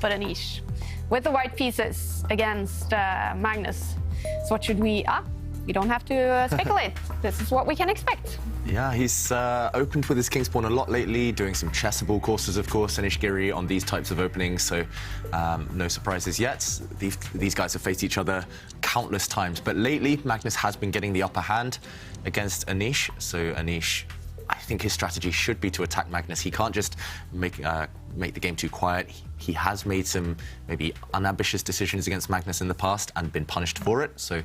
But Anish, with the white pieces against Magnus, so what should we... you don't have to speculate. This is what we can expect. Yeah, he's opened with his king's pawn a lot lately, doing some chessable courses, of course, Anish Giri on these types of openings, so no surprises yet. These guys have faced each other countless times, but lately Magnus has been getting the upper hand against Anish, so Anish, I think his strategy should be to attack Magnus. He can't just make the game too quiet. He has made some maybe unambitious decisions against Magnus in the past and been punished for it, so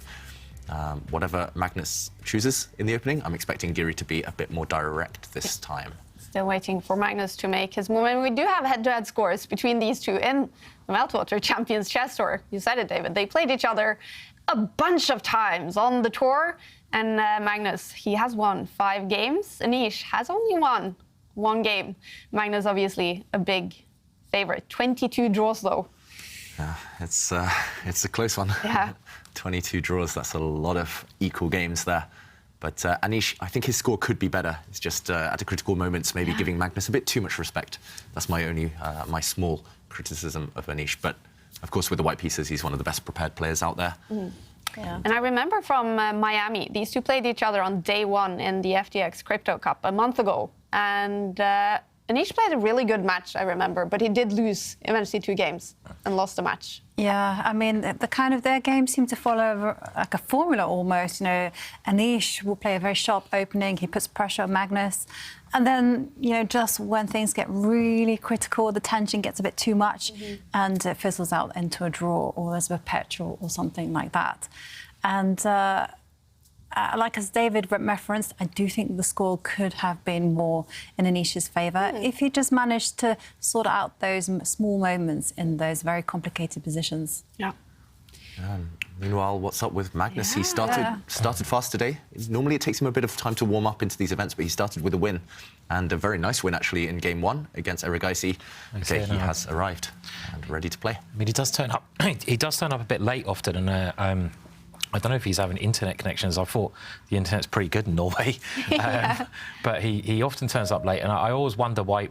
whatever Magnus chooses in the opening, I'm expecting Giri to be a bit more direct this time. Still waiting for Magnus to make his move. And we do have head-to-head scores between these two in the Meltwater Champions Chess Tour. You said it, David. They played each other a bunch of times on the tour. And Magnus, he has won 5 games. Anish has only won 1 game. Magnus, obviously, a big favorite. 22 draws, though. Yeah, it's a close one. Yeah. 22 draws, that's a lot of equal games there. But Anish, I think his score could be better. It's just at a critical moments, maybe giving Magnus a bit too much respect. That's my only, my small criticism of Anish. But of course, with the white pieces, he's one of the best prepared players out there. Mm. Yeah. And I remember from Miami, these two played each other on day 1 in the FTX Crypto Cup a month ago. And Anish played a really good match, I remember, but he did lose eventually 2 games and lost the match. Yeah, I mean, the kind of their games seem to follow like a formula almost. You know, Anish will play a very sharp opening. He puts pressure on Magnus. And then, you know, just when things get really critical, the tension gets a bit too much and it fizzles out into a draw or there's a perpetual or something like that. And like as David referenced, I do think the score could have been more in Anish's favour if he just managed to sort out those small moments in those very complicated positions. Yeah. Meanwhile, what's up with Magnus? He started fast today. Normally it takes him a bit of time to warm up into these events, but he started with a win, and a very nice win actually in game 1 against Erigaisi. Okay, he has arrived and ready to play. I mean, he does turn up. He does turn up a bit late often, and I don't know if he's having internet connections. I thought the internet's pretty good in Norway, but he often turns up late, and I always wonder why.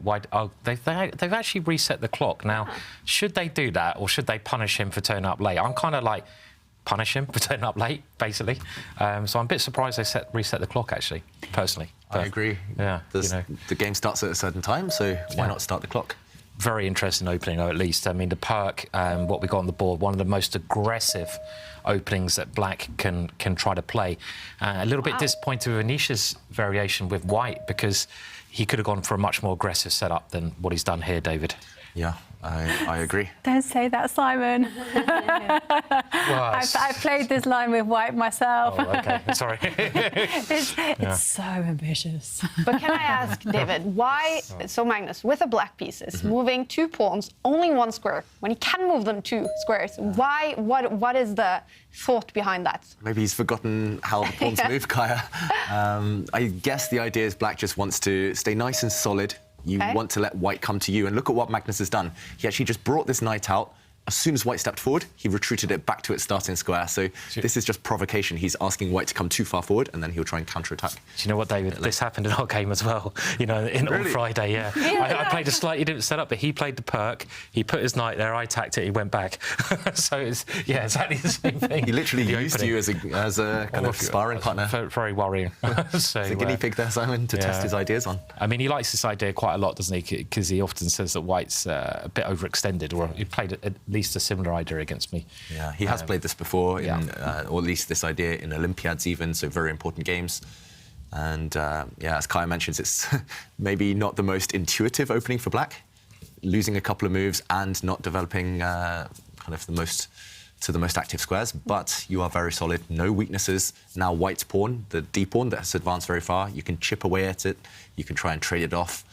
They've actually reset the clock now. Should they do that, or should they punish him for turning up late? I'm kind of like punish him for turning up late, basically. So I'm a bit surprised they reset the clock, actually, personally. But, I agree. Yeah, the game starts at a certain time, so why not start the clock? Very interesting opening, though, at least. I mean, the Pirc, what we got on the board, one of the most aggressive openings that Black can try to play. A little bit disappointed with Anish's variation with White, because he could have gone for a much more aggressive setup than what he's done here, David. Yeah, I agree. Don't say that, Simon. I've played this line with White myself. Oh, OK, sorry. It's so ambitious. But can I ask, David, why, so Magnus, with the black pieces, moving 2 pawns, only 1 square, when he can move them 2 squares, why, what is the thought behind that? Maybe he's forgotten how the pawns move, Kaya. I guess the idea is Black just wants to stay nice and solid. You want to let White come to you, and look at what Magnus has done. He actually just brought this knight out. As soon as White stepped forward, he retreated it back to its starting square. So this is just provocation. He's asking White to come too far forward, and then he'll try and counter-attack. Do you know what, David? This happened in our game as well. You know, on Friday, yeah. I played a slightly different setup, but he played the Pirc. He put his knight there. I attacked it. He went back. So it's exactly the same thing. He literally used you as a kind of sparring partner. Very worrying. So a guinea pig there, Simon, to test his ideas on. I mean, he likes this idea quite a lot, doesn't he? Because he often says that White's a bit overextended, or he played at least a similar idea against me. Yeah, he has played this before, or at least this idea in Olympiads even, so very important games. And as Kaya mentions, it's maybe not the most intuitive opening for Black, losing a couple of moves and not developing kind of the most active squares, but you are very solid, no weaknesses. Now White's pawn, the D pawn that has advanced very far, you can chip away at it, you can try and trade it off.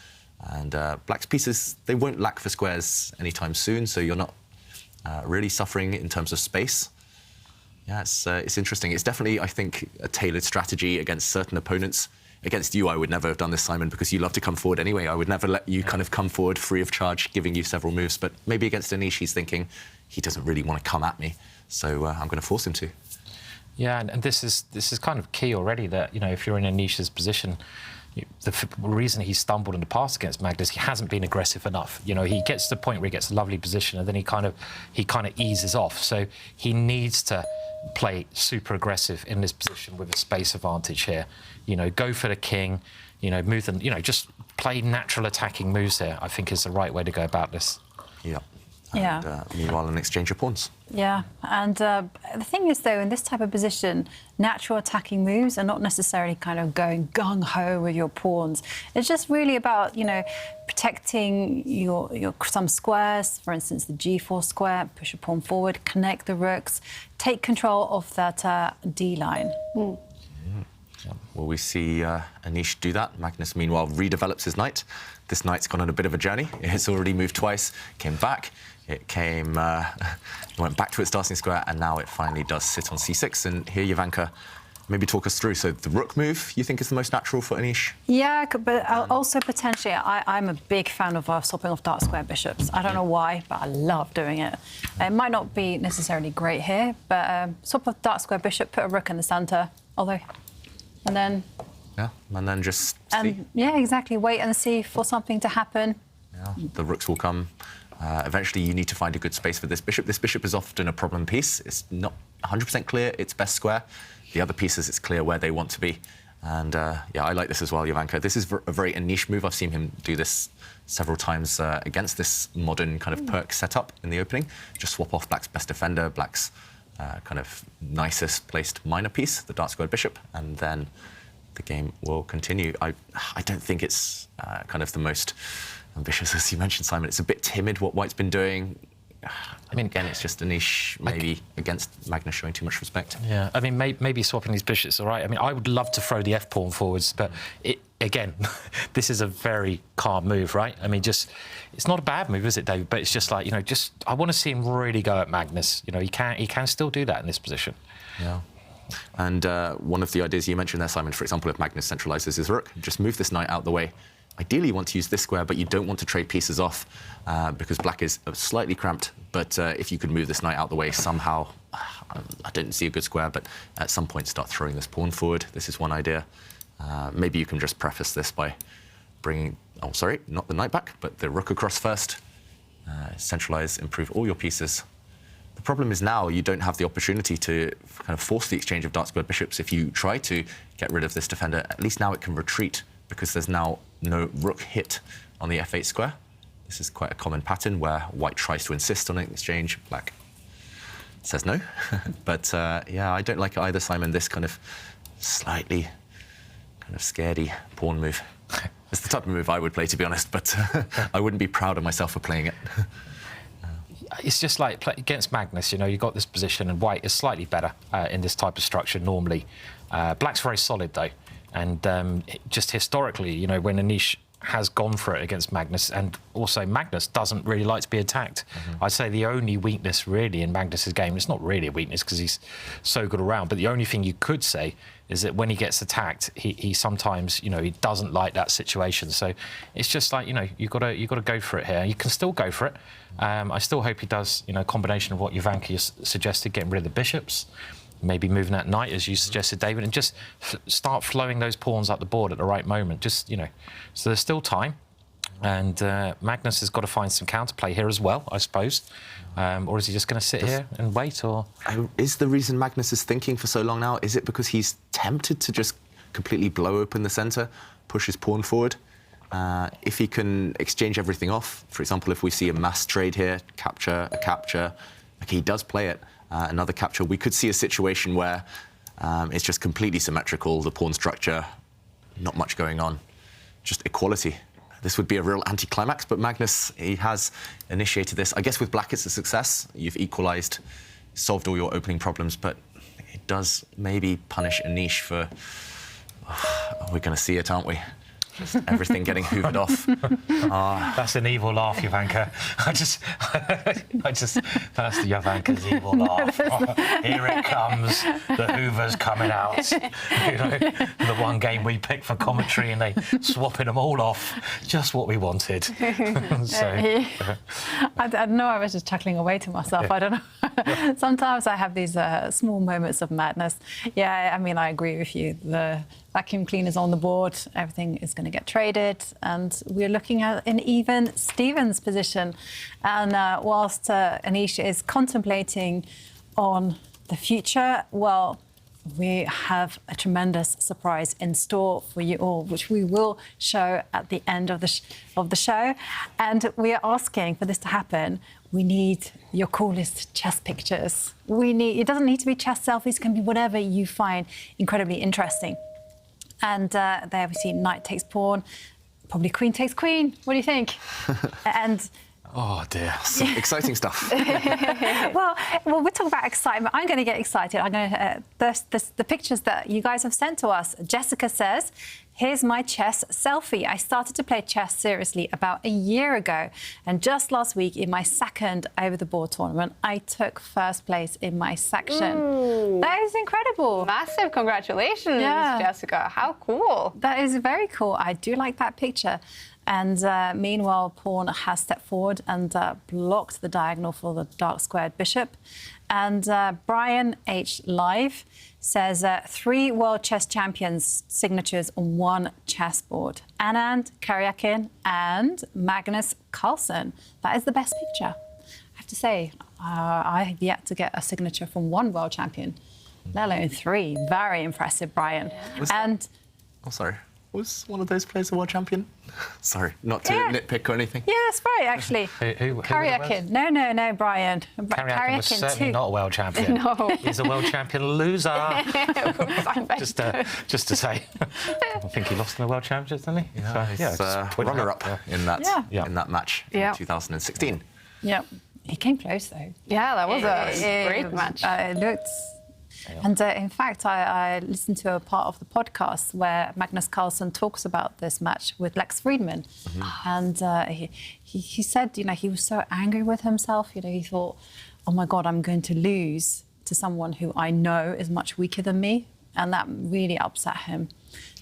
And Black's pieces, they won't lack for squares anytime soon, so you're not really suffering in terms of space. Yeah, it's interesting. It's definitely, I think, a tailored strategy against certain opponents. Against you, I would never have done this, Simon, because you love to come forward anyway. I would never let you kind of come forward free of charge, giving you several moves. But maybe against Anish, he's thinking he doesn't really want to come at me, so I'm going to force him to. Yeah, and this is kind of key already, that, you know, if you're in Anish's position, the reason he stumbled in the past against Magnus, he hasn't been aggressive enough. You know, he gets to the point where he gets a lovely position and then he kind of eases off. So he needs to play super aggressive in this position with a space advantage here. You know, go for the king, you know, move them, you know, just play natural attacking moves here, I think is the right way to go about this. Yeah. Yeah. And meanwhile, an exchange of pawns. Yeah, and the thing is, though, in this type of position, natural attacking moves are not necessarily kind of going gung-ho with your pawns. It's just really about, you know, protecting your some squares, for instance, the G4 square, push a pawn forward, connect the rooks, take control of that D-line. Well, we see Anish do that. Magnus, meanwhile, redevelops his knight. This knight's gone on a bit of a journey. It's already moved twice, came back. It went back to its starting square, and now it finally does sit on c6. And here, Jovanka, maybe talk us through. So the rook move, you think is the most natural for Anish? Yeah, but also potentially, I'm a big fan of swapping off dark square bishops. I don't know why, but I love doing it. It might not be necessarily great here, but swap off dark square bishop, put a rook in the centre, although, and then... Yeah, and then just see. Yeah, exactly. Wait and see for something to happen. Yeah, the rooks will come. Eventually, you need to find a good space for this bishop. This bishop is often a problem piece. It's not 100% clear its best square. The other pieces, it's clear where they want to be. And yeah, I like this as well, Jovanka. This is a very Anish move. I've seen him do this several times against this modern kind of Pirc setup in the opening. Just swap off black's best defender, black's kind of nicest placed minor piece, the dark squared bishop, and then the game will continue. I don't think it's kind of the most ambitious, as you mentioned, Simon. It's a bit timid what White's been doing. I mean, again, it's just Anish maybe against Magnus showing too much respect. Yeah, I mean, maybe swapping these bishops, all right. I mean, I would love to throw the f-pawn forwards, but again, this is a very calm move, right? I mean, it's not a bad move, is it, David? But it's just like, you know, I want to see him really go at Magnus. You know, he can still do that in this position. Yeah. And one of the ideas you mentioned there, Simon, for example, if Magnus centralizes his rook, just move this knight out the way. Ideally, you want to use this square, but you don't want to trade pieces off because black is slightly cramped. But if you could move this knight out the way somehow, I don't see a good square, but at some point start throwing this pawn forward. This is one idea. Maybe you can just preface this by bringing, oh, sorry, not the knight back, but the rook across first. Centralize, improve all your pieces. The problem is now you don't have the opportunity to kind of force the exchange of dark squared bishops. If you try to get rid of this defender, at least now it can retreat because there's now no rook hit on the f8 square. This is quite a common pattern where White tries to insist on an exchange, Black says no. But yeah, I don't like it either, Simon, this kind of slightly kind of scaredy pawn move. It's the type of move I would play, to be honest, but I wouldn't be proud of myself for playing it. It's just like against Magnus, you know, you've got this position and White is slightly better in this type of structure normally. Black's very solid, though. And just historically, you know, when Anish has gone for it against Magnus, and also Magnus doesn't really like to be attacked. I'd say the only weakness really in Magnus's game, it's not really a weakness because he's so good around, but the only thing you could say is that when he gets attacked, he sometimes, you know, he doesn't like that situation. So it's just like, you know, you've got to go for it here. You can still go for it. I still hope he does, you know, a combination of what Jovanka suggested, getting rid of the bishops, maybe moving that knight, as you suggested, David, and just start flowing those pawns up the board at the right moment. Just, you know, so there's still time. And Magnus has got to find some counterplay here as well, I suppose. Or is he just going to sit here and wait? Or is the reason Magnus is thinking for so long now, is it because he's tempted to just completely blow open the centre, push his pawn forward? If he can exchange everything off, for example, if we see a mass trade here, capture, a capture, like he does play it, another capture, we could see a situation where it's just completely symmetrical, the pawn structure, not much going on, just equality. This would be a real anticlimax, but Magnus, he has initiated this. I guess with Black it's a success. You've equalised, solved all your opening problems, but it does maybe punish Anish for... we're going to see it, aren't we? Just everything getting hoovered off. That's an evil laugh, Jovanka. I just, that's the Jovanka's evil laugh. Here it comes, the Hoover's coming out. You know, the one game we picked for commentary and they swapping them all off. Just what we wanted. So, I know I was just chuckling away to myself. I don't know. Sometimes I have these small moments of madness. Yeah, I mean, I agree with you. vacuum cleaners on the board. Everything is going to get traded, and we're looking at an even Stevens position. And whilst Anish is contemplating on the future, well, we have a tremendous surprise in store for you all, which we will show at the end of the show. And we are asking for this to happen. We need your coolest chess pictures. It doesn't need to be chess selfies, it can be whatever you find incredibly interesting. And there we see knight takes pawn, probably queen takes queen. What do you think? And oh dear, some exciting stuff. well, we're talking about excitement. I'm going to get excited. I'm going to the pictures that you guys have sent to us. Jessica says, "Here's my chess selfie. I started to play chess seriously about a year ago, and just last week in my second over-the-board tournament, I took first place in my section." Ooh. That is incredible. Massive congratulations, Yeah. Jessica. How cool. That is very cool. I do like that picture. And meanwhile, pawn has stepped forward and blocked the diagonal for the dark squared bishop. And Brian H. Live says 3 world chess champions signatures on one chessboard. Anand Karyakin and Magnus Carlsen. That is the best picture. I have to say, I have yet to get a signature from one world champion, let alone 3. Very impressive, Brian. And Oh, sorry. Was one of those players a world champion? Sorry, not to nitpick or anything. yeah, that's right, actually. Who Karyakin. No, Brian. Karyakin was certainly too. not a world champion. No. He's a world champion loser. just to say, I think he lost in the world championships, didn't he? Yeah, he's runner-up in that match in 2016. Yeah, he came close though. Yeah, that was a great match. It looked. And in fact, I listened to a part of the podcast where Magnus Carlsen talks about this match with Lex Friedman. And he said, he was so angry with himself. He thought, oh my God, I'm going to lose to someone who I know is much weaker than me. And that really upset him.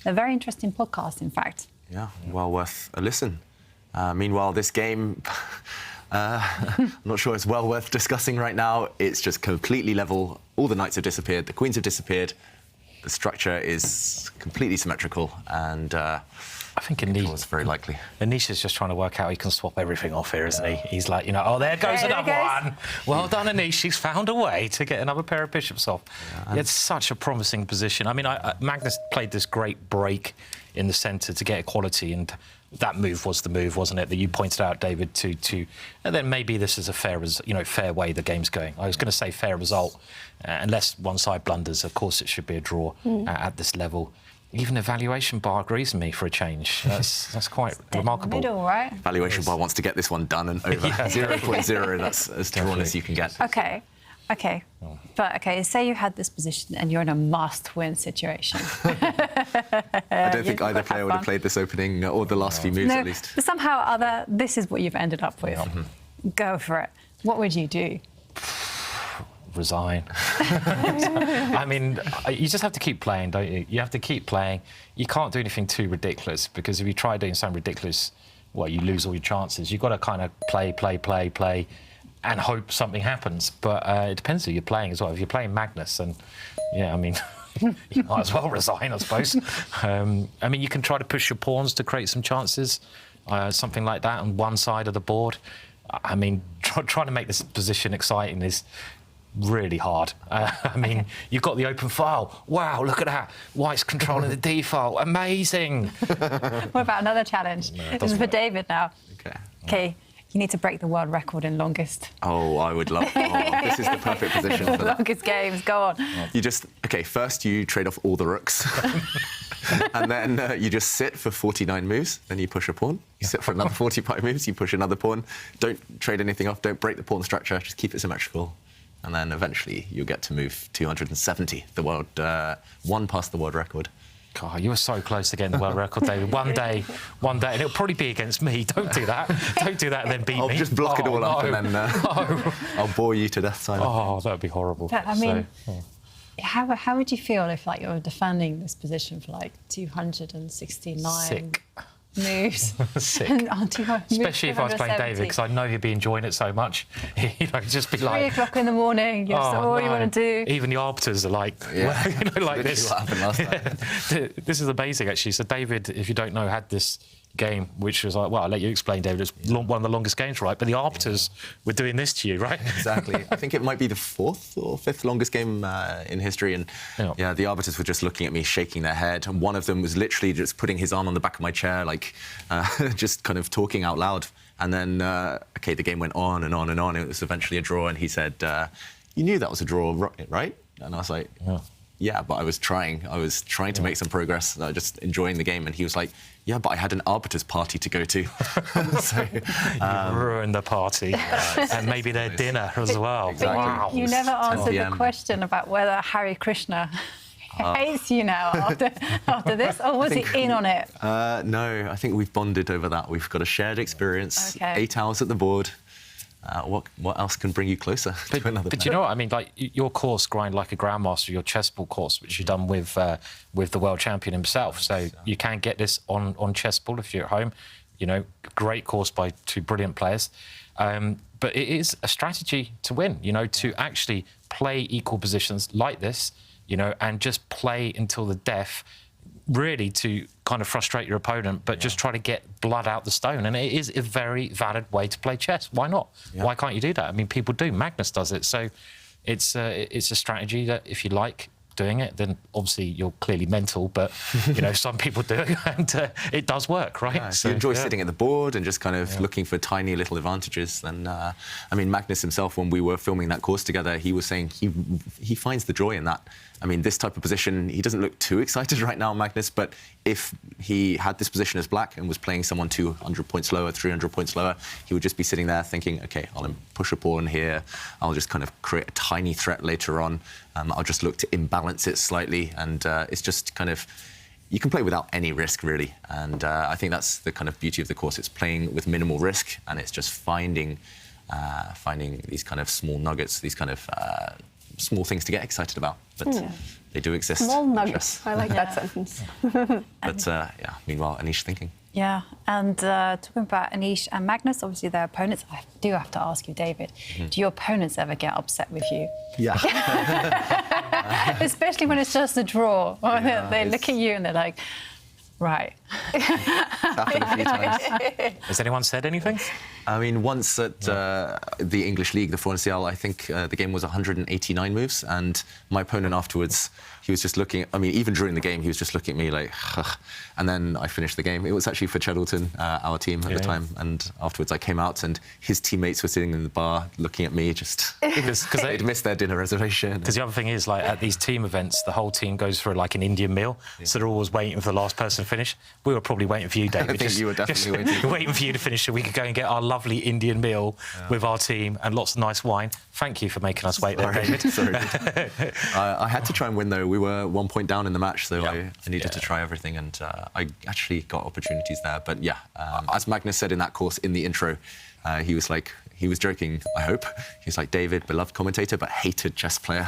A very interesting podcast, in fact. Yeah, well worth a listen. Meanwhile, this game... I'm not sure it's well worth discussing right now. It's just completely level. All the knights have disappeared. The queens have disappeared. The structure is completely symmetrical, and I think Anish was very likely. Anish is just trying to work out he can swap everything off here, isn't he? He's like, oh, there goes another one. Well done, Anish. He's found a way to get another pair of bishops off. Yeah, it's such a promising position. I mean, Magnus played this great break in the centre to get equality, and that move was the move, wasn't it? That you pointed out, David, to and then maybe this is a fair way the game's going. I was going to say fair result, unless one side blunders. Of course, it should be a draw at this level. Even evaluation bar agrees with me for a change. That's quite remarkable. Middle, right? Valuation bar wants to get this one done and over 0.0. That's as drawn as you can get. Okay. But, say you had this position and you're in a must-win situation. I don't think either player would have played this opening or the last few moves, at least. But somehow or other, this is what you've ended up with. Go for it. What would you do? Resign. I mean, you just have to keep playing, don't you? You have to keep playing. You can't do anything too ridiculous, because if you try doing something ridiculous, well, you lose all your chances. You've got to kind of play, and hope something happens. But it depends who you're playing as well. If you're playing Magnus, and I mean, you might as well resign, I suppose. I mean, you can try to push your pawns to create some chances, something like that on one side of the board. I mean, trying to make this position exciting is really hard. I mean, you've got the open file. Wow, look at that. White's controlling the D file. Amazing. What about another challenge? This is for David now. Okay. You need to break the world record in longest. Oh, I would love. This is the perfect position for that. Longest games. Go on. You just first you trade off all the rooks, and then you just sit for 49 moves. Then you push a pawn. You sit for another 45 moves. You push another pawn. Don't trade anything off. Don't break the pawn structure. Just keep it symmetrical, and then eventually you'll get to move 270. The world one past the world record. God, you were so close to getting the world record, David. One day, and it'll probably be against me. Don't do that. Don't do that and then beat me. I'll just block it all up and then I'll bore you to death, Simon. Oh, that would be horrible. But, I mean, how would you feel if you were defending this position for 269? moves. Sick. And onto your Especially if I was playing 270. David, because I know he'd be enjoying it so much. He'd just be like... 3 o'clock in the morning, that's all you want to do. Even the arbiters are like, Yeah. like this. What happened last time. This is amazing, actually. So David, if you don't know, had this game, which was like, well, I'll let you explain, David. It's one of the longest games, right? But the arbiters were doing this to you, right? Exactly. I think it might be the 4th or 5th longest game in history. And yeah, the arbiters were just looking at me, shaking their head. And one of them was literally just putting his arm on the back of my chair, like just kind of talking out loud. And then, OK, the game went on and on and on. It was eventually a draw. And he said, you knew that was a draw, right? And I was like, yeah, but I was trying to make some progress, just enjoying the game. And he was like, yeah, but I had an arbiters party to go to. So, you ruined the party. And maybe their dinner as well. Exactly. Wow. You never answered the 10 p.m. question about whether Hare Krishna hates you now after this, or was he in on it? No, I think we've bonded over that. We've got a shared experience, Okay. 8 hours at the board. What else can bring you closer to another? But you know what I mean? Like your course, grind like a grandmaster, your chessball course, which you've done with the world champion himself. So you can get this on chessball if you're at home. You know, great course by 2 brilliant players. But it is a strategy to win. You know, to actually play equal positions like this. You know, and just play until the death. Really to kind of frustrate your opponent, but just try to get blood out the stone. And it is a very valid way to play chess. Why not? Yeah. Why can't you do that? I mean, people do. Magnus does it. So it's a strategy that if you like doing it, then obviously you're clearly mental, but, you know, some people do, and it does work, right? Yeah, so you enjoy sitting at the board and just kind of looking for tiny little advantages. Then, I mean, Magnus himself, when we were filming that course together, he was saying he finds the joy in that. I mean, this type of position, he doesn't look too excited right now, Magnus, but if he had this position as black and was playing someone 200 points lower, 300 points lower, he would just be sitting there thinking, OK, I'll push a pawn here, I'll just kind of create a tiny threat later on, I'll just look to imbalance it slightly, and it's just kind of, you can play without any risk, really, and I think that's the kind of beauty of the course. It's playing with minimal risk, and it's just finding these kind of small nuggets, these kind of small things to get excited about, but they do exist. Small nuggets. I like that sentence. But yeah, meanwhile, Anish thinking. Yeah, and talking about Anish and Magnus, obviously they're opponents. I do have to ask you, David, do your opponents ever get upset with you? Yeah. Especially when it's just a draw. They look at you and they're like, right. Happened a few times. Has anyone said anything? I mean, once at the English League, the Fornacial, I think the game was 189 moves, and my opponent afterwards, he was just looking, I mean, even during the game, he was just looking at me like, ugh. And then I finished the game. It was actually for Cheddleton, our team at the time, and afterwards I came out and his teammates were sitting in the bar looking at me, just because they'd missed their dinner reservation. Because the other thing is, like, at these team events, the whole team goes for, like, an Indian meal, so they're always waiting for the last person to finish. We were probably waiting for you, David. I think you were definitely waiting for you to finish so we could go and get our lovely Indian meal with our team and lots of nice wine. Thank you for making us wait there, David. Sorry. I had to try and win, though. We were 1 point down in the match, so I needed to try everything, and I actually got opportunities there. But yeah, as Magnus said in that course in the intro, he was like, he was joking, I hope. He was like, David, beloved commentator, but hated chess player,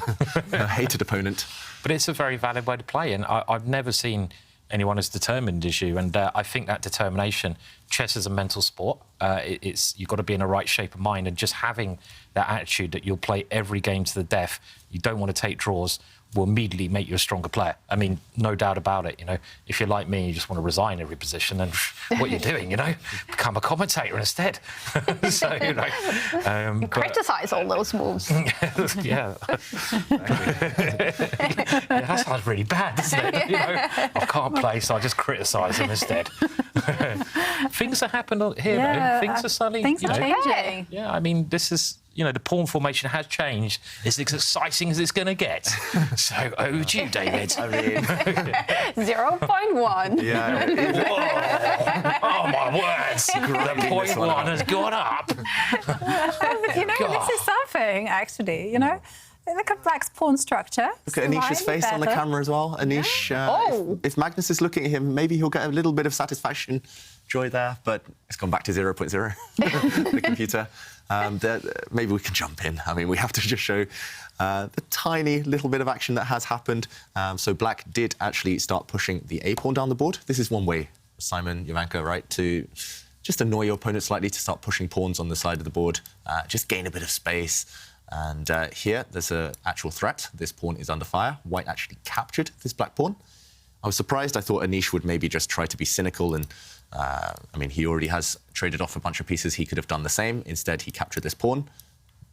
hated opponent. But it's a very valid way to play, and I've never seen anyone as determined as you, and I think that determination, chess is a mental sport. You've got to be in the right shape of mind, and just having that attitude that you'll play every game to the death, you don't want to take draws, will immediately make you a stronger player. I mean, no doubt about it. You know, if you're like me, you just want to resign every position, and what you're doing, you know, become a commentator instead. So, you know, you criticise all those moves. Yeah. That sounds really bad, doesn't it? You know, I can't play, so I just criticise them instead. Things are happening here, though. Things are suddenly... Things are changing. Yeah, I mean, this is... You know, the pawn formation has changed. It's as exciting as it's going to get. So, over to you, David. I mean... 0.1. Yeah. Oh, my words. The point one has gone up. You know, this is something, actually, you know. Look at Black's pawn structure. Look at Anish's face on the camera as well. Anish, if Magnus is looking at him, maybe he'll get a little bit of satisfaction, joy there, but it's gone back to 0.0, the computer. Maybe we can jump in. I mean, we have to just show the tiny little bit of action that has happened. So Black did actually start pushing the A pawn down the board. This is one way Simon, Jovanka, right, to just annoy your opponent slightly, to start pushing pawns on the side of the board, just gain a bit of space. And here, there's an actual threat. This pawn is under fire. White actually captured this black pawn. I was surprised. I thought Anish would maybe just try to be cynical and, I mean, he already has traded off a bunch of pieces. He could have done the same. Instead, he captured this pawn.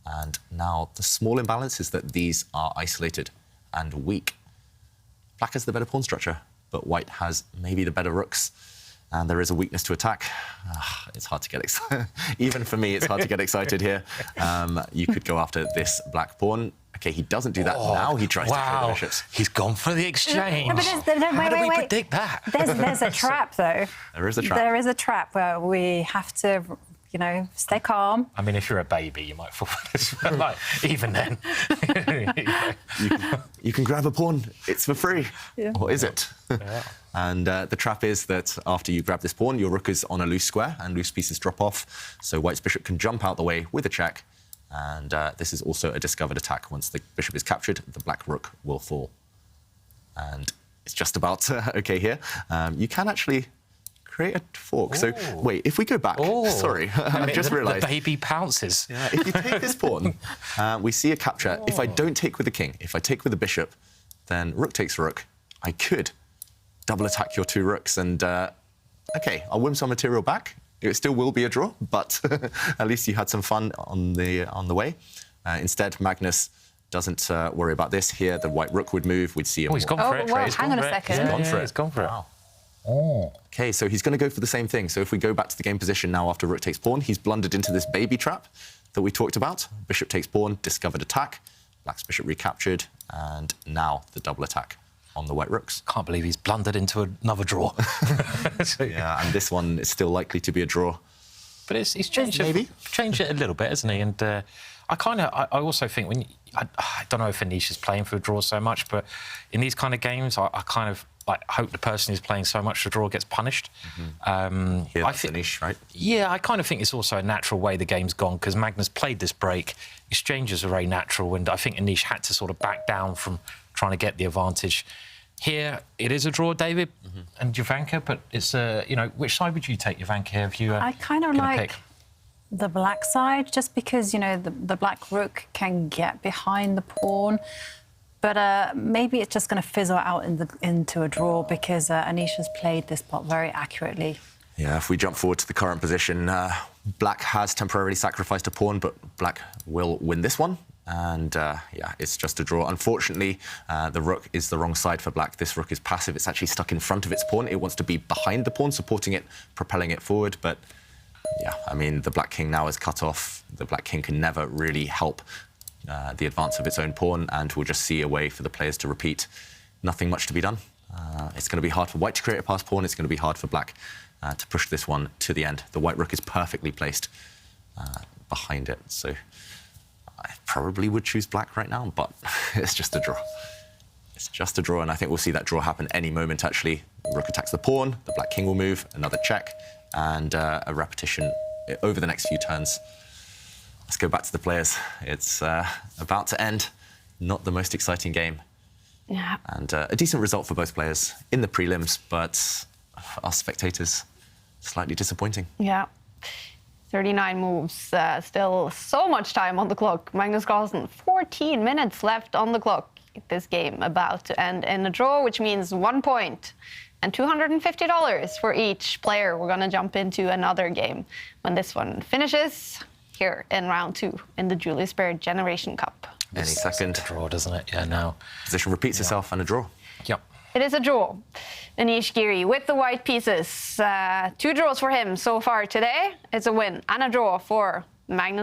And now the small imbalance is that these are isolated and weak. Black has the better pawn structure, but white has maybe the better rooks. And there is a weakness to attack. It's hard to get excited. Even for me, it's hard to get excited here. You could go after this black pawn. OK, he doesn't do that. Now he tries to kill the bishops. He's gone for the exchange. No, but How do we predict that? There's a trap, though. There is a trap. There is a trap where we have to, you know, stay calm. I mean, if you're a baby, you might fall for this. Like, even then. You can grab a pawn. It's for free. Yeah. Or is it? Yeah. And the trap is that after you grab this pawn, your rook is on a loose square and loose pieces drop off. So white's bishop can jump out the way with a check. And this is also a discovered attack. Once the bishop is captured, the black rook will fall. And it's just about OK here. You can actually create a fork. So wait, if we go back, sorry, I just realised. The baby pounces. Yeah, if you take this pawn, we see a capture. If I don't take with the king, if I take with the bishop, then rook takes rook. I could double attack your two rooks and, OK, I'll win some material back. It still will be a draw, but at least you had some fun on the way. Instead, Magnus doesn't worry about this. Here, the white rook would move. We'd see him. Oh, he's gone for it. Well, hang on a second. He's gone for it. He's gone for it. Wow. OK, so he's going to go for the same thing. So if we go back to the game position now after rook takes pawn, he's blundered into this baby trap that we talked about. Bishop takes pawn, discovered attack. Black's bishop recaptured, and now the double attack on the white rooks. Can't believe he's blundered into another draw. Yeah, and this one is still likely to be a draw. But he's changed it a little bit, hasn't he? And I also think I don't know if Anish is playing for a draw so much, but in these kind of games, I kind of hope the person who's playing so much the draw gets punished. Here, that's Anish, right? Yeah, I kind of think it's also a natural way the game's gone because Magnus played this break. Exchanges are very natural, and I think Anish had to sort of back down from trying to get the advantage. Here, it is a draw, David and Jovanka, but it's you know, which side would you take, Jovanka? If you I kind of like the black side, just because, you know, the black rook can get behind the pawn. But maybe it's just going to fizzle out into a draw because Anish has played this pot very accurately. Yeah, if we jump forward to the current position, black has temporarily sacrificed a pawn, but black will win this one. And yeah, it's just a draw. Unfortunately, the rook is the wrong side for black. This rook is passive. It's actually stuck in front of its pawn. It wants to be behind the pawn, supporting it, propelling it forward. But yeah, I mean, the black king now is cut off. The black king can never really help the advance of its own pawn, and we'll just see a way for the players to repeat. Nothing much to be done. It's going to be hard for white to create a passed pawn. It's going to be hard for black to push this one to the end. The white rook is perfectly placed behind it. So I probably would choose black right now, but it's just a draw. It's just a draw, and I think we'll see that draw happen any moment, actually. Rook attacks the pawn, the black king will move, another check, and a repetition over the next few turns. Let's go back to the players. It's about to end. Not the most exciting game. Yeah. And a decent result for both players in the prelims, but us spectators, slightly disappointing. Yeah. 39 moves, still so much time on the clock. Magnus Carlsen, 14 minutes left on the clock. This game about to end in a draw, which means 1 point and $250 for each player. We're going to jump into another game when this one finishes here in round 2 in the Julius Baer Generation Cup. Any second. Draw, doesn't it? Yeah, now. Position repeats itself and a draw. Yep. It is a draw. Anish Giri with the white pieces. 2 draws for him so far today. It's a win and a draw for Magnus.